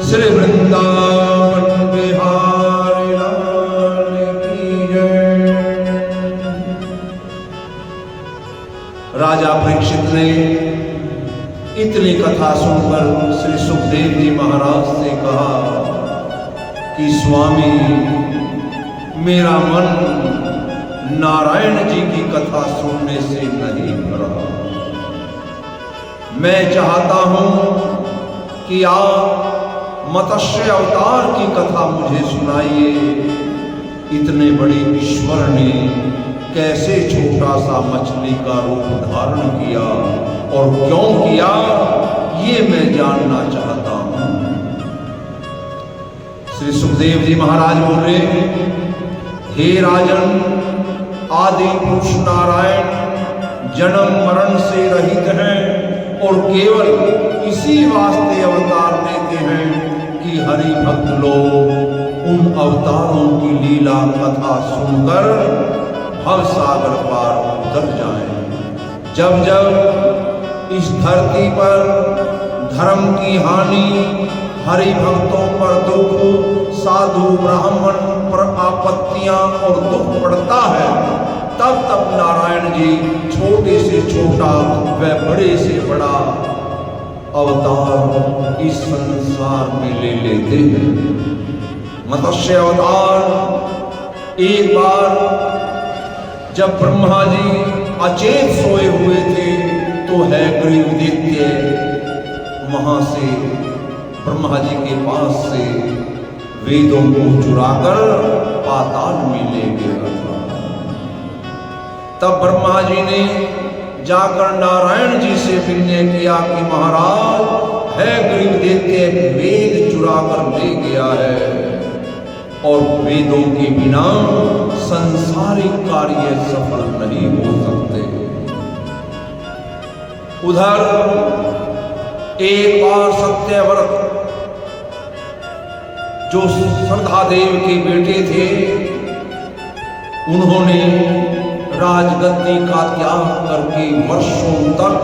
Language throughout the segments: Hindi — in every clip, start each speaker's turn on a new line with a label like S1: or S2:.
S1: श्री वृंदावन बिहारी लाल राजा परीक्षित ने इतनी कथा सुनकर श्री सुखदेव जी महाराज से कहा कि स्वामी, मेरा मन नारायण जी की कथा सुनने से नहीं भरा। मैं चाहता हूं कि आप मत्स्य अवतार की कथा मुझे सुनाइए। इतने बड़े ईश्वर ने कैसे छोटा सा मछली का रूप धारण किया और क्यों किया, ये मैं जानना चाहता हूं। श्री सुखदेव जी महाराज बोले, हे राजन, आदि पुरुष नारायण जन्म मरण से रहित हैं और केवल इसी वास्ते अवतार लेते हैं कि हरि भक्त लोग उन अवतारों की लीला कथा सुनकर भव सागर पार उतर जाएं। जब जब इस धरती पर धर्म की हानि, हरि भक्तों पर दुख, साधु ब्राह्मण पर आपत्तियां और दुख पड़ता है, तब तब नारायण जी छोटे से छोटा व बड़े से बड़ा अवतार इस संसार में ले लेते हैं। मत्स्य अवतार एक बार जब ब्रह्मा जी अचेत सोए हुए थे तो हयग्रीव दैत्य वहां से ब्रह्मा जी के पास से वेदों को चुराकर पाताल में ले गया था। तब ब्रह्मा जी ने जाकर नारायण जी से विनय किया कि महाराज, हयग्रीव दैत्य वेद चुराकर ले गया है और वेदों के बिना संसारिक कार्य सफल नहीं हो सकते। उधर एक बार सत्यव्रत जो श्रद्धादेव के बेटे थे, उन्होंने राजगद्दी का त्याग करके वर्षों तक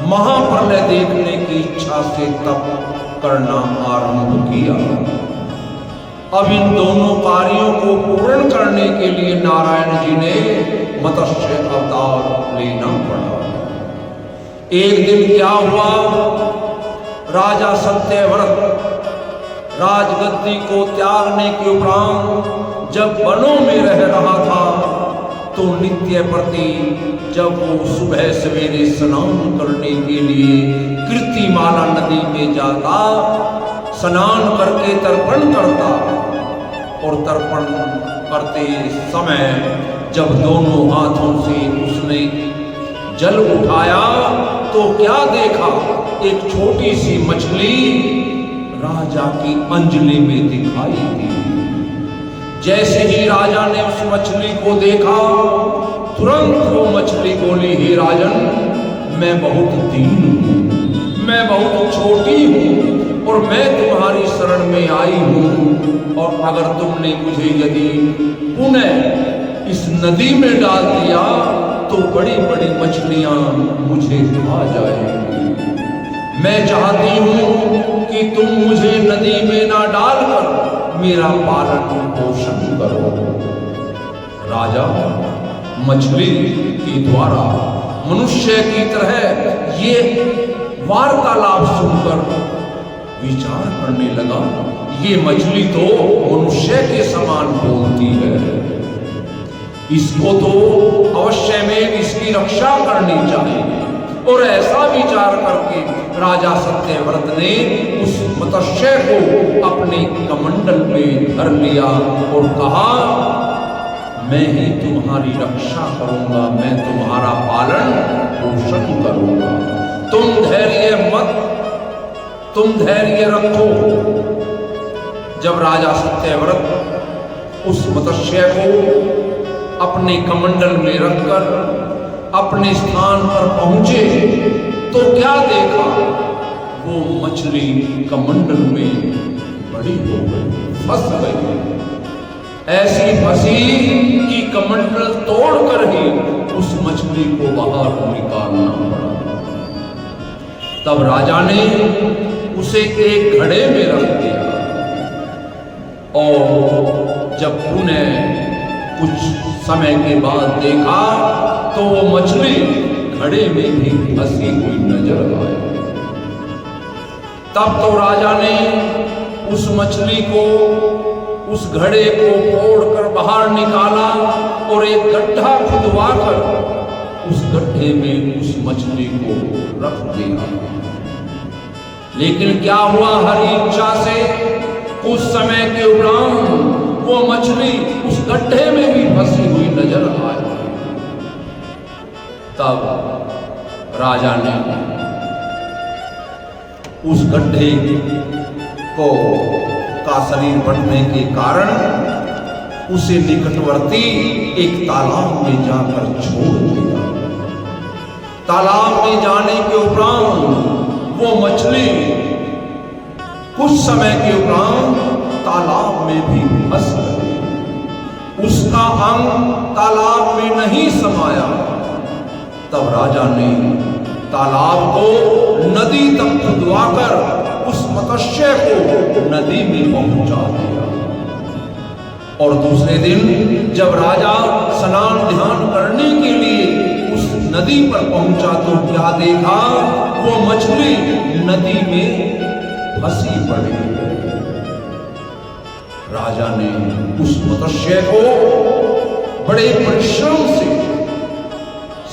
S1: महाप्रलय देखने की इच्छा से तप करना आरंभ किया। अब इन दोनों कार्यों को पूर्ण करने के लिए नारायण जी ने मत्स्य अवतार लेना पड़ा। एक दिन क्या हुआ, राजा सत्यव्रत राजगद्दी को त्यागने के उपरांत जब वनों में रह रहा था तो नित्य प्रति जब वो सुबह सवेरे स्नान करने के लिए कीर्तिमाला नदी में जाता, स्नान करके तर्पण करता और तर्पण करते समय जब दोनों हाथों से उसने जल उठाया तो क्या देखा, एक छोटी सी मछली राजा की अंजलि में दिखाई दी। जैसे ही राजा ने उस मछली को देखा, तुरंत वो मछली बोली, हे राजन, मैं बहुत दीन हूं, मैं बहुत छोटी हूं और मैं तुम्हारी शरण में आई हूं, और अगर तुमने मुझे यदि पुनः इस नदी में डाल दिया तो बड़ी बड़ी मछलियां मुझे खा जाएंगी। मैं चाहती हूं कि तुम मुझे नदी में ना डालकर मेरा पालन पोषण करो। राजा मछली के द्वारा मनुष्य की तरह ये वार्तालाप सुनकर विचार करने लगा, ये मछली तो मनुष्य के समान बोलती है, इसको तो अवश्य में इसकी रक्षा करनी चाहिए। और ऐसा विचार करके राजा सत्यव्रत ने उस मत्स्य को अपने कमंडल में धर लिया और कहा, मैं ही तुम्हारी रक्षा करूंगा, मैं तुम्हारा पालन पोषण करूंगा, तुम धैर्य रखो। जब राजा सत्यव्रत उस मत्स्य को अपने कमंडल में रखकर अपने स्थान पर पहुंचे तो क्या देखा, वो मछली कमंडल में बड़ी हो गई, फंस गई। ऐसी फंसी कि कमंडल तोड़कर ही उस मछली को बाहर निकालना पड़ा। तब राजा ने उसे एक घड़े में रख दिया और जब पुनः कुछ समय के बाद देखा तो वो मछली घड़े में भी फंसी हुई नजर आए। तब तो राजा ने उस मछली को, उस घड़े को फोड़कर बाहर निकाला और एक गड्ढा खुदवाकर उस गड्ढे में उस मछली को रख दिया। लेकिन क्या हुआ, हर इच्छा से कुछ समय के उपरांत वो मछली उस गड्ढे में भी फंसी हुई नजर आई। तब राजा ने उस गड्ढे को का शरीर बढ़ने के कारण उसे निकटवर्ती एक तालाब में जाकर छोड़ दिया। तालाब में जाने के उपरांत वो मछली कुछ समय के उपरांत तालाब में भी फंस गई। उसका अंग तालाब में नहीं समाया। तब राजा ने तालाब को नदी तक खुदवाकर उस मत्स्य को नदी में पहुंचा दिया। और दूसरे दिन जब राजा स्नान ध्यान करने के लिए उस नदी पर पहुंचा तो क्या देखा, वो मछली नदी में फंसी पड़ी है। राजा ने उस मत्स्य को बड़े परिश्रम से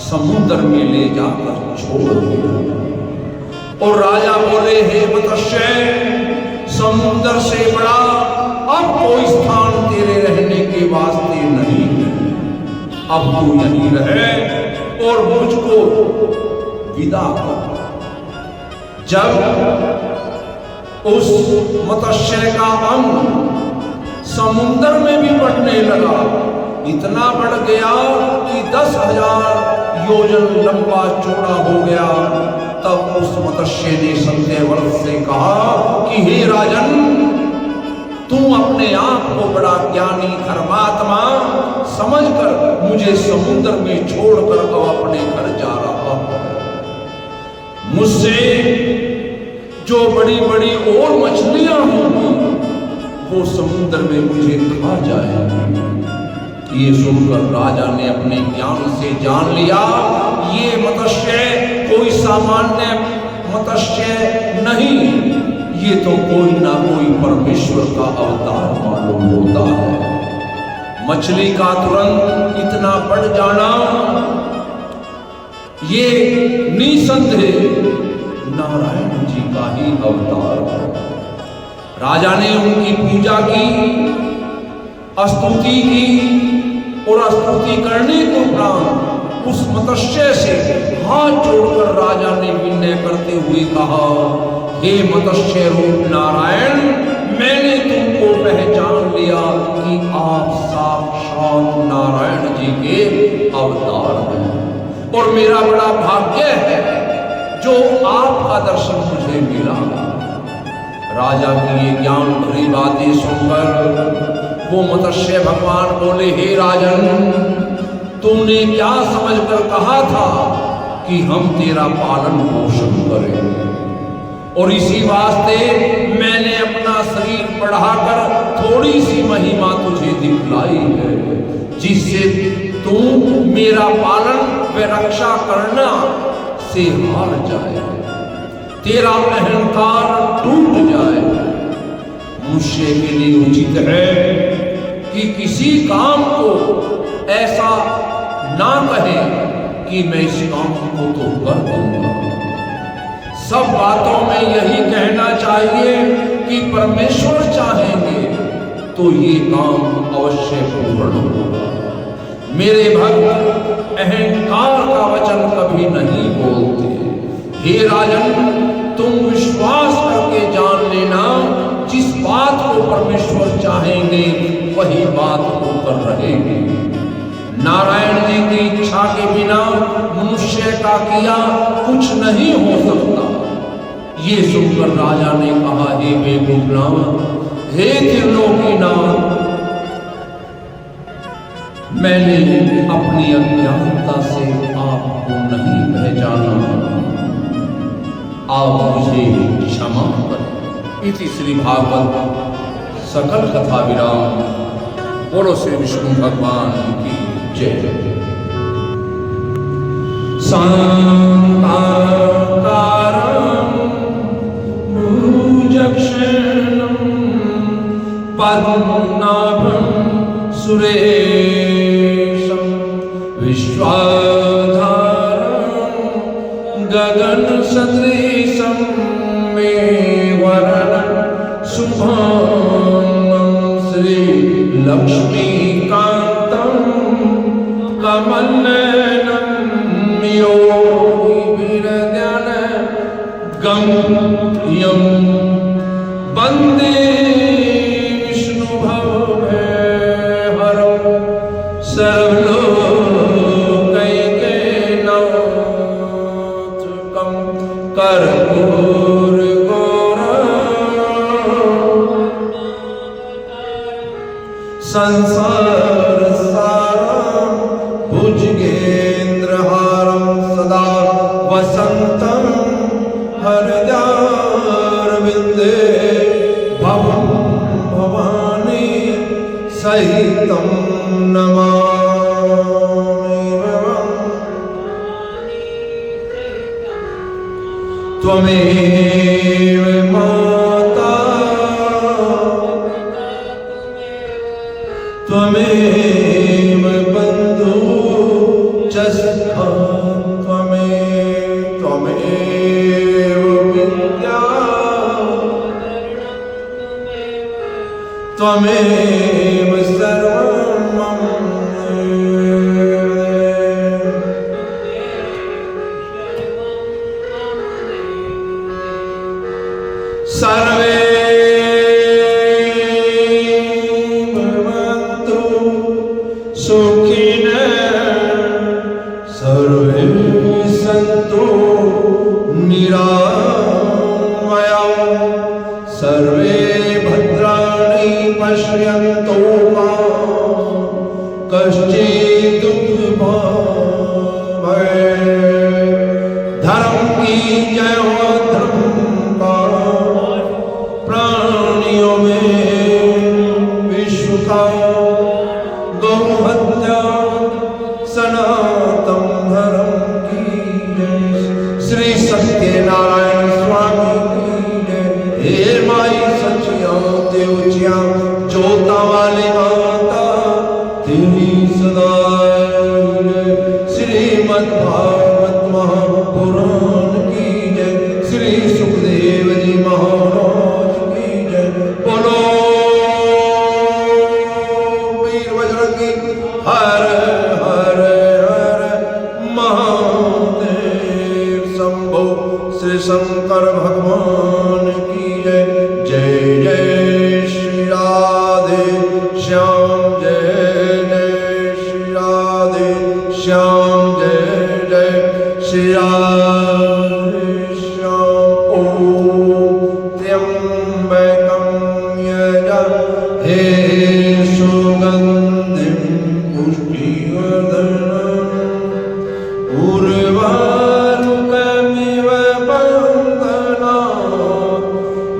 S1: समुद्र में ले जाकर छोड़ दिया। और राजा बोले, हे मत्स्य, समुद्र से बड़ा अब कोई स्थान तेरे रहने के वास्ते नहीं है। अब तू यहीं रहे और मुझको विदा कर। जब उस मत्स्य का अंग समुद्र में भी बढ़ने लगा, इतना बढ़ गया कि 10,000 योजन लंबा चौड़ा हो गया। तब उस मत्स्य ने सत्यव्रत से कहा कि हे राजन, तू अपने आप को बड़ा ज्ञानी धर्मात्मा समझकर मुझे समुद्र में छोड़कर अब अपने घर जा रहा है। मुझसे जो बड़ी बड़ी और मछलियां होंगी वो समुद्र में मुझे खा जाएंगी। ये सुनकर राजा ने अपने ज्ञान से जान लिया, ये मत्स्य कोई सामान्य मत्स्य नहीं, ये तो कोई ना कोई परमेश्वर का अवतार मालूम होता है। मछली का तुरंत इतना बढ़ जाना, ये निसंदेह नारायण जी का ही अवतार है। राजा ने उनकी पूजा की, स्तुति की, और स्तुति करने के उपरांत उस मत्स्य से हाथ जोड़कर राजा ने विनय करते हुए कहा, हे मत्स्य रूप नारायण, मैंने तुमको पहचान लिया कि आप साक्षात नारायण जी के अवतार हैं और मेरा बड़ा भाग्य है जो आपका दर्शन मुझे मिला। राजा की ये ज्ञान भरी बातें सुनकर वो मत्स्य भगवान बोले, हे राजन, तूने क्या समझकर कहा था कि हम तेरा पालन पोषण करेंगे, और इसी वास्ते मैंने अपना शरीर बढ़ाकर थोड़ी सी महिमा तुझे दिखलाई है, जिससे तू मेरा पालन व रक्षा करना से हार जाए, तेरा अहंकार टूट जाए। मनुष्य के लिए उचित है कि किसी काम को ऐसा ना कहे कि मैं इस काम को तो कर दूंगा। सब बातों में यही कहना चाहिए कि परमेश्वर चाहेंगे तो ये काम अवश्य पूर्ण होगा। मेरे भक्त अहंकार का वचन कभी नहीं बोलते। हे राजन, तुम विश्वास करके जान लेना, जिस बात को परमेश्वर चाहेंगे वही बात होकर रहेगी। नारायण जी की इच्छा के बिना मनुष्य का किया कुछ नहीं हो सकता। ये सुनकर राजा ने कहा, हे बेगुनाह, हे त्रिलोकीनाथ, मैंने अपनी अज्ञानता से आपको नहीं पहचाना, आप मुझे क्षमा करें। इति श्री भागवत सकल कथा विराम। बोलो श्री विष्णु भगवान की जय। शान्ताकारं भुजगशयनं पद्मनाभं सुरेशं विश्वाधारं गगनसदृशं मेघवर्णं शुभांगं श्रीलक्ष्मीकान्तं कमलनयनं योगिभिर्ध्यानगम्यं वन्दे विष्णुभवभयहरं सर्वलोकैकनाथं कर्पूरगौरं संसारसारं भुजगेन्द्रहारं सदा वसन्तं हृदयारविन्दे भवं भवानी सहितं नमामि भवम्। त्वमेव माता त्वमेव बन्धु च सखा त्वमेव विद्या त्वमेव सर्वं मम। सर्वे भवन्तु सुखिनः सर्वे सन्तु निरामयाः सर्वे भद्राणि पश्यन्तु मा कश्चित् दुःखभाग् भवेत्। धर्म की जय हो धर्म का प्राणियों में विश्व का गौहत्या सनातन धर्म की जय। श्री सत्यनारायण स्वामी की जय। हे माई सचिया देवचिया जोता वाली माता तेरी सदा जय। श्रीमद् भागवत महापुराण की जय। श्री सुखदेव जी महाराज की जय। बोलो वीर बजरंगी हर हर हर महादेव शंभो। श्री शंकर भगवान की जय। जय जय श्री राधे श्याम जय जय श्री राधे श्याम जय जय श्री राधे श्याम। ओम त्र्यंबकं यजामहे सुगन्धिं पुष्टिवर्धनम् उर्वारुकमिव बन्धनात्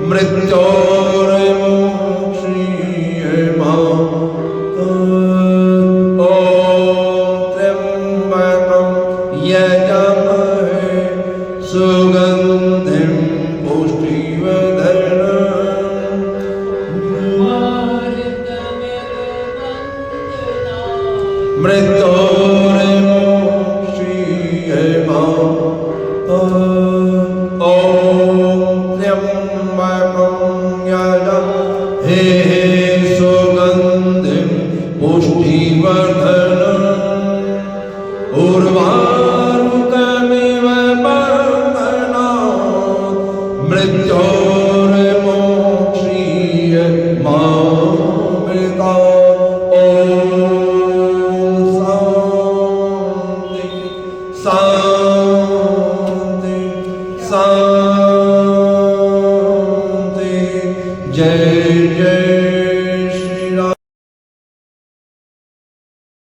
S1: मृत्योर्मोक्षीयमाम्। ॐ त्र्यंबकं यजामहे सुगन्धिं पुष्टिवर्धनम् मृत्योर्मोक्षीयमाम्। ॐ त्र्यंबकं यजामहे सुगन्धिं पुष्टिवर्धनम् उर्वारुकमिव बन्धनात् मृत्योर्मोक्षीयमामृतात्। ॐ शान्ति शान्ति शान्ति।